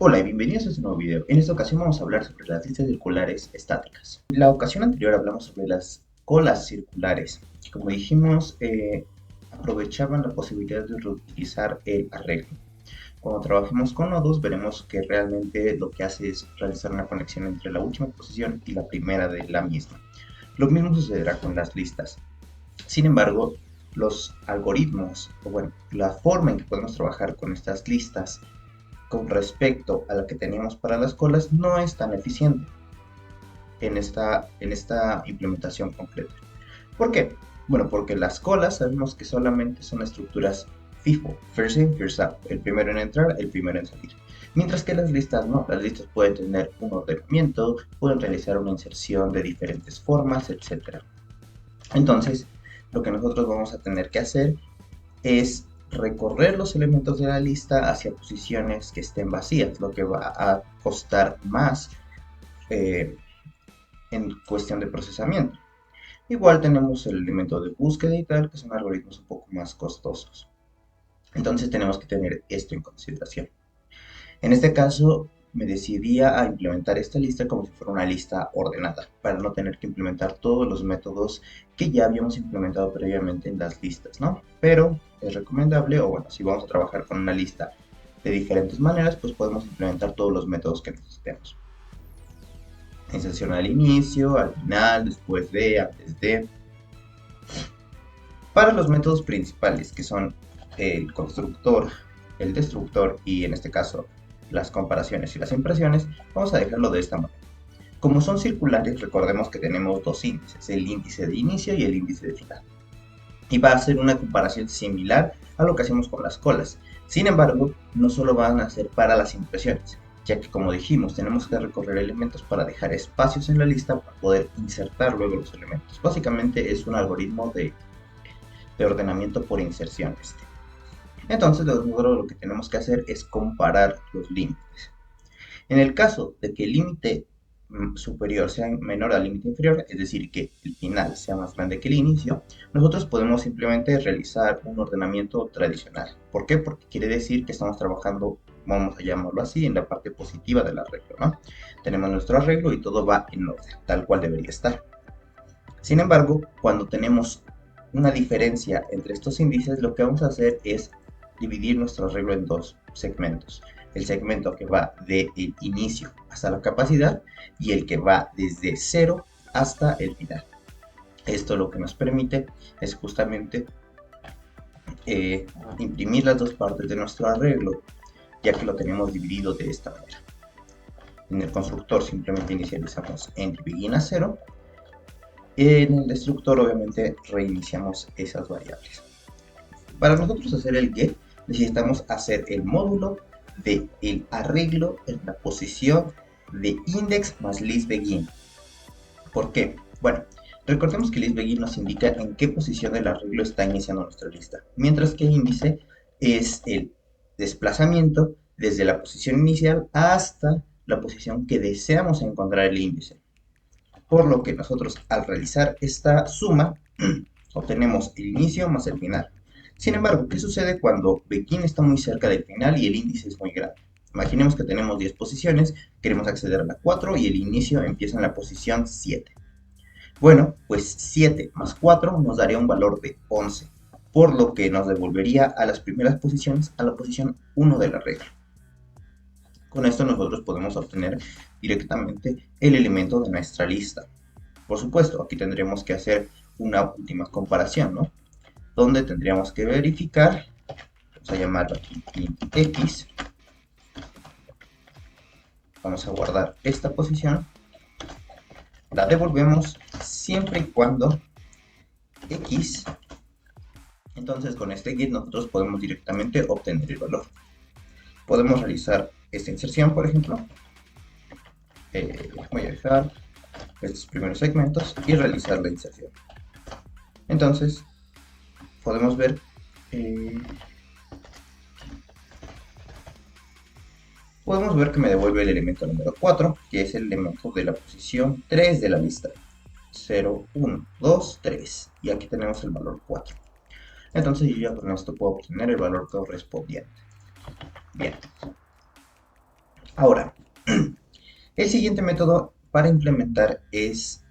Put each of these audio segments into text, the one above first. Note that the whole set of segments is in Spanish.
Hola y bienvenidos a este nuevo video. En esta ocasión vamos a hablar sobre las listas circulares estáticas. En la ocasión anterior hablamos sobre las colas circulares, que como dijimos aprovechaban la posibilidad de reutilizar el arreglo. Cuando trabajemos con nodos veremos que realmente lo que hace es realizar una conexión entre la última posición y la primera de la misma. Lo mismo sucederá con las listas. Sin embargo, los algoritmos, o bueno, la forma en que podemos trabajar con estas listas con respecto a la que teníamos para las colas no es tan eficiente en esta implementación concreta. ¿Por qué? Bueno, porque las colas sabemos que solamente son estructuras FIFO, first in, first out, el primero en entrar, el primero en salir. Mientras que las listas no, las listas pueden tener un ordenamiento, pueden realizar una inserción de diferentes formas, etc. Entonces, lo que nosotros vamos a tener que hacer es recorrer los elementos de la lista hacia posiciones que estén vacías, lo que va a costar más eh, en cuestión de procesamiento. Igual tenemos el elemento de búsqueda y tal, que son algoritmos un poco más costosos. Entonces tenemos que tener esto en consideración. En este caso, me decidí a implementar esta lista como si fuera una lista ordenada, para no tener que implementar todos los métodos que ya habíamos implementado previamente en las listas, ¿no? Pero es recomendable, o bueno, si vamos a trabajar con una lista de diferentes maneras, pues podemos implementar todos los métodos que necesitemos. Inserción al inicio, al final, después de, antes de. Para los métodos principales, que son el constructor, el destructor y en este caso las comparaciones y las impresiones, vamos a dejarlo de esta manera. Como son circulares, recordemos que tenemos dos índices, el índice de inicio y el índice de final. Y va a ser una comparación similar a lo que hacemos con las colas. Sin embargo, no solo van a ser para las impresiones, ya que como dijimos, tenemos que recorrer elementos para dejar espacios en la lista para poder insertar luego los elementos. Básicamente es un algoritmo de ordenamiento por inserción. Entonces, nosotros lo que tenemos que hacer es comparar los límites. En el caso de que el límite superior sea menor al límite inferior, es decir, que el final sea más grande que el inicio, nosotros podemos simplemente realizar un ordenamiento tradicional. ¿Por qué? Porque quiere decir que estamos trabajando, vamos a llamarlo así, en la parte positiva del arreglo, ¿no? Tenemos nuestro arreglo y todo va en orden, tal cual debería estar. Sin embargo, cuando tenemos una diferencia entre estos índices, lo que vamos a hacer es dividir nuestro arreglo en dos segmentos. El segmento que va del inicio hasta la capacidad y el que va desde cero hasta el final. Esto lo que nos permite es justamente imprimir las dos partes de nuestro arreglo, ya que lo tenemos dividido de esta manera. En el constructor simplemente inicializamos en begin a 0. En el destructor obviamente reiniciamos esas variables. Para nosotros hacer el get necesitamos hacer el módulo del arreglo en la posición de index más listBegin. ¿Por qué? Bueno, recordemos que listBegin nos indica en qué posición del arreglo está iniciando nuestra lista, mientras que el índice es el desplazamiento desde la posición inicial hasta la posición que deseamos encontrar el índice. Por lo que nosotros al realizar esta suma obtenemos el inicio más el final. Sin embargo, ¿qué sucede cuando begin está muy cerca del final y el índice es muy grande? Imaginemos que tenemos 10 posiciones, queremos acceder a la 4 y el inicio empieza en la posición 7. Bueno, pues 7 más 4 nos daría un valor de 11, por lo que nos devolvería a las primeras posiciones a la posición 1 de la regla. Con esto nosotros podemos obtener directamente el elemento de nuestra lista. Por supuesto, aquí tendremos que hacer una última comparación, ¿no? Donde tendríamos que verificar, vamos a llamarlo aquí int x, vamos a guardar esta posición, la devolvemos siempre y cuando x, entonces con este get nosotros podemos directamente obtener el valor. Podemos realizar esta inserción, por ejemplo, voy a dejar estos primeros segmentos y realizar la inserción. Entonces, podemos ver que me devuelve el elemento número 4, que es el elemento de la posición 3 de la lista. 0, 1, 2, 3. Y aquí tenemos el valor 4. Entonces yo ya con esto puedo obtener el valor correspondiente. Bien. Ahora, el siguiente método para implementar es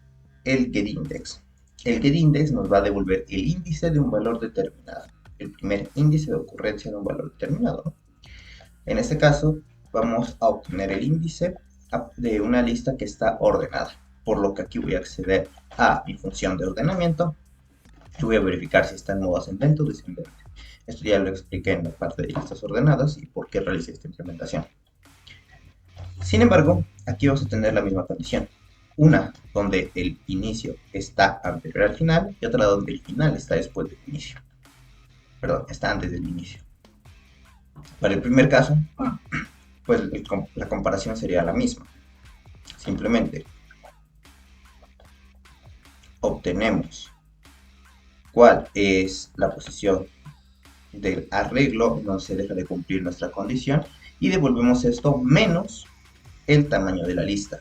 el getIndex. El getIndex nos va a devolver el índice de un valor determinado, el primer índice de ocurrencia de un valor determinado, ¿no? En este caso, vamos a obtener el índice de una lista que está ordenada, por lo que aquí voy a acceder a mi función de ordenamiento y voy a verificar si está en modo ascendente o descendente. Esto ya lo expliqué en la parte de listas ordenadas y por qué realicé esta implementación. Sin embargo, aquí vamos a tener la misma condición. Una donde el inicio está anterior al final y otra donde el final está después del inicio. Perdón, está antes del inicio. Para el primer caso, pues la comparación sería la misma. Simplemente obtenemos cuál es la posición del arreglo, no se deja de cumplir nuestra condición y devolvemos esto menos el tamaño de la lista.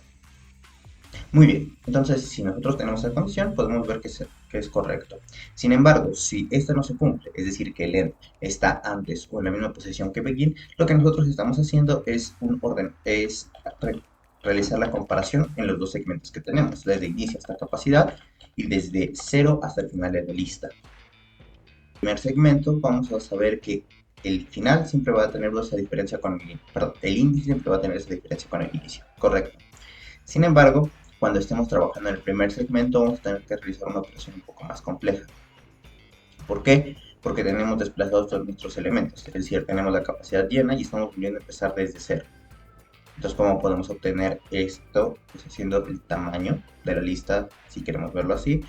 Muy bien, entonces si nosotros tenemos la condición, podemos ver que es correcto. Sin embargo, si esta no se cumple, es decir, que el end está antes o en la misma posición que begin, lo que nosotros estamos haciendo es realizar la comparación en los dos segmentos que tenemos, desde inicio hasta capacidad y desde 0 hasta el final de la lista. En el primer segmento vamos a saber que el final siempre va a tener esa diferencia con el índice siempre va a tener esa diferencia con el inicio, correcto. Sin embargo, cuando estemos trabajando en el primer segmento vamos a tener que realizar una operación un poco más compleja. ¿Por qué? Porque tenemos desplazados todos nuestros elementos, es decir, tenemos la capacidad llena y estamos volviendo a empezar desde cero. Entonces, ¿cómo podemos obtener esto? Pues haciendo el tamaño de la lista, si queremos verlo así,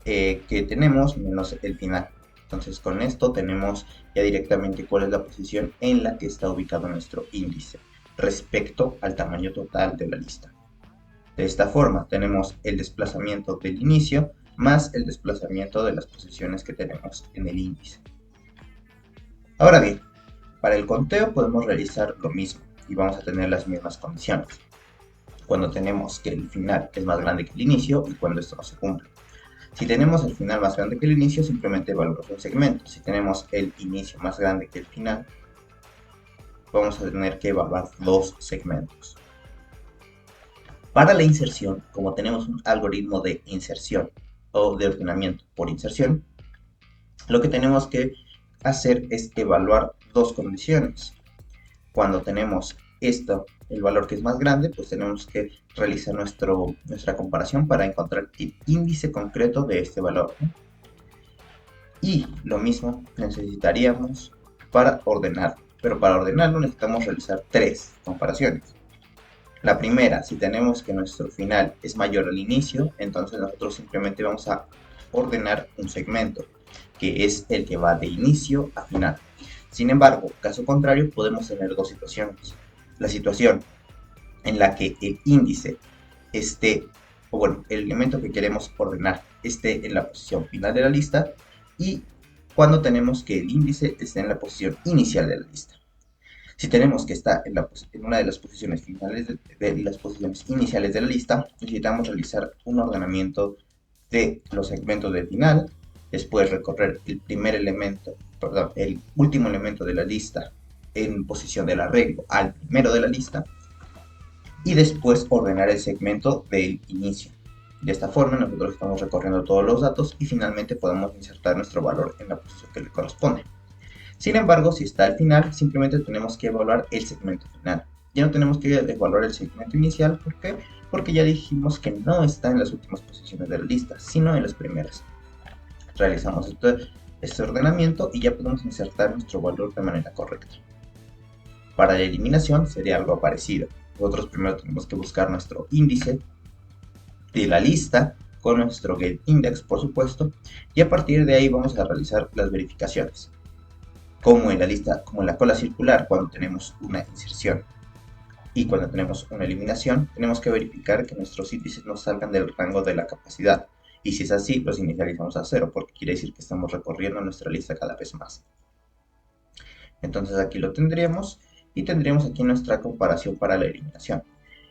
que tenemos menos el final. Entonces, con esto tenemos ya directamente cuál es la posición en la que está ubicado nuestro índice respecto al tamaño total de la lista. De esta forma tenemos el desplazamiento del inicio más el desplazamiento de las posiciones que tenemos en el índice. Ahora bien, para el conteo podemos realizar lo mismo y vamos a tener las mismas condiciones. Cuando tenemos que el final es más grande que el inicio y cuando esto no se cumple. Si tenemos el final más grande que el inicio, simplemente evaluamos un segmento. Si tenemos el inicio más grande que el final, vamos a tener que evaluar dos segmentos. Para la inserción, como tenemos un algoritmo de inserción o de ordenamiento por inserción, lo que tenemos que hacer es evaluar dos condiciones. Cuando tenemos esto, el valor que es más grande, pues tenemos que realizar nuestra comparación para encontrar el índice concreto de este valor, ¿no? Y lo mismo necesitaríamos para ordenar, pero para ordenarlo necesitamos realizar tres comparaciones. La primera, si tenemos que nuestro final es mayor al inicio, entonces nosotros simplemente vamos a ordenar un segmento, que es el que va de inicio a final. Sin embargo, caso contrario, podemos tener dos situaciones. La situación en la que el índice esté, o bueno, el elemento que queremos ordenar esté en la posición final de la lista, y cuando tenemos que el índice esté en la posición inicial de la lista. Si tenemos que está en una de las posiciones finales de las posiciones iniciales de la lista, necesitamos realizar un ordenamiento de los segmentos del final, después recorrer el el último elemento de la lista en posición del arreglo al primero de la lista y después ordenar el segmento del inicio. De esta forma nosotros estamos recorriendo todos los datos y finalmente podemos insertar nuestro valor en la posición que le corresponde. Sin embargo, si está al final, simplemente tenemos que evaluar el segmento final. Ya no tenemos que evaluar el segmento inicial. ¿Por qué? Porque ya dijimos que no está en las últimas posiciones de la lista, sino en las primeras. Realizamos este ordenamiento y ya podemos insertar nuestro valor de manera correcta. Para la eliminación sería algo parecido. Nosotros primero tenemos que buscar nuestro índice de la lista con nuestro getIndex, por supuesto, y a partir de ahí vamos a realizar las verificaciones. Como en la cola circular, cuando tenemos una inserción y cuando tenemos una eliminación, tenemos que verificar que nuestros índices no salgan del rango de la capacidad. Y si es así, los inicializamos a 0, porque quiere decir que estamos recorriendo nuestra lista cada vez más. Entonces aquí lo tendríamos y tendríamos aquí nuestra comparación para la eliminación.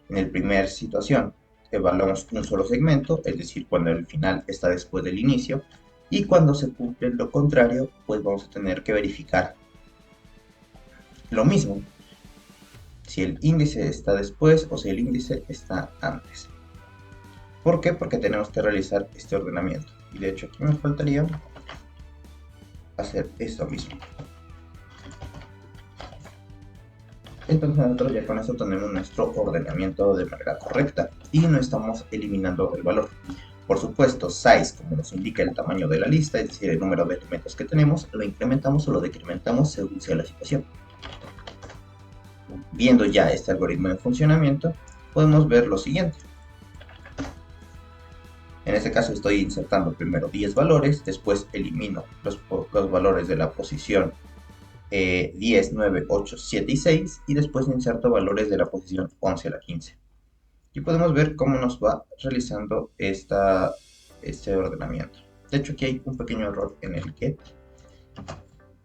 En la primera situación, evaluamos un solo segmento, es decir, cuando el final está después del inicio. Y cuando se cumple lo contrario, pues vamos a tener que verificar lo mismo. si el índice está después o si el índice está antes. ¿Por qué? Porque tenemos que realizar este ordenamiento. Y de hecho aquí me faltaría hacer esto mismo. Entonces nosotros ya con eso tenemos nuestro ordenamiento de manera correcta y no estamos eliminando el valor. Por supuesto, size, como nos indica el tamaño de la lista, es decir, el número de elementos que tenemos, lo incrementamos o lo decrementamos según sea la situación. Viendo ya este algoritmo en funcionamiento, podemos ver lo siguiente. En este caso estoy insertando primero 10 valores, después elimino los valores de la posición 10, 9, 8, 7 y 6 y después inserto valores de la posición 11 a la 15. Y podemos ver cómo nos va realizando este ordenamiento. De hecho aquí hay un pequeño error en el que...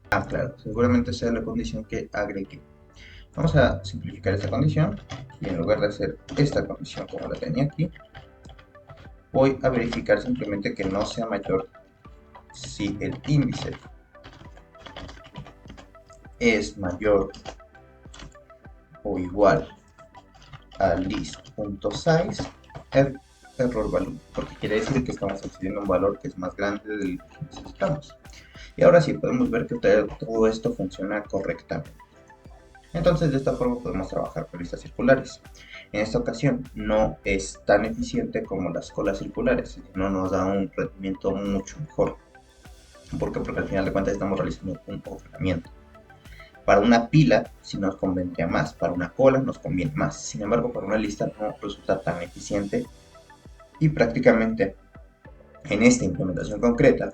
claro, seguramente sea la condición que agregué. Vamos a simplificar esta condición y en lugar de hacer esta condición como la tenía aquí, voy a verificar simplemente que no sea mayor si el índice es mayor o igual a list.size error value, porque quiere decir que estamos accediendo a un valor que es más grande del que necesitamos. Y ahora sí podemos ver que todo esto funciona correctamente. Entonces de esta forma podemos trabajar con listas circulares. En esta ocasión no es tan eficiente como las colas circulares, no nos da un rendimiento mucho mejor. ¿Por qué? Porque al final de cuentas estamos realizando un ordenamiento. Para una pila sí nos convendría más, para una cola nos conviene más. Sin embargo, para una lista no resulta tan eficiente y prácticamente en esta implementación concreta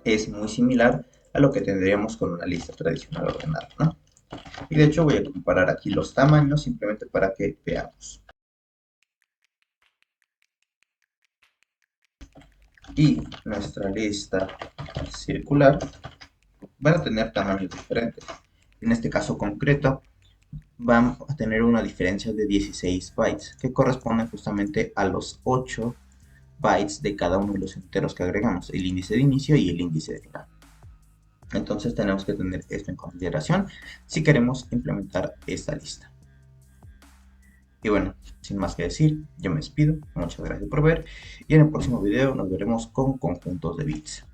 es muy similar a lo que tendríamos con una lista tradicional ordenada, ¿no? Y de hecho voy a comparar aquí los tamaños simplemente para que veamos. Y nuestra lista circular van a tener tamaños diferentes. En este caso concreto van a tener una diferencia de 16 bytes que corresponden justamente a los 8 bytes de cada uno de los enteros que agregamos, el índice de inicio y el índice de final. Entonces tenemos que tener esto en consideración si queremos implementar esta lista. Y bueno, sin más que decir, yo me despido, muchas gracias por ver y en el próximo video nos veremos con conjuntos de bits.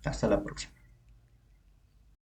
Hasta la próxima.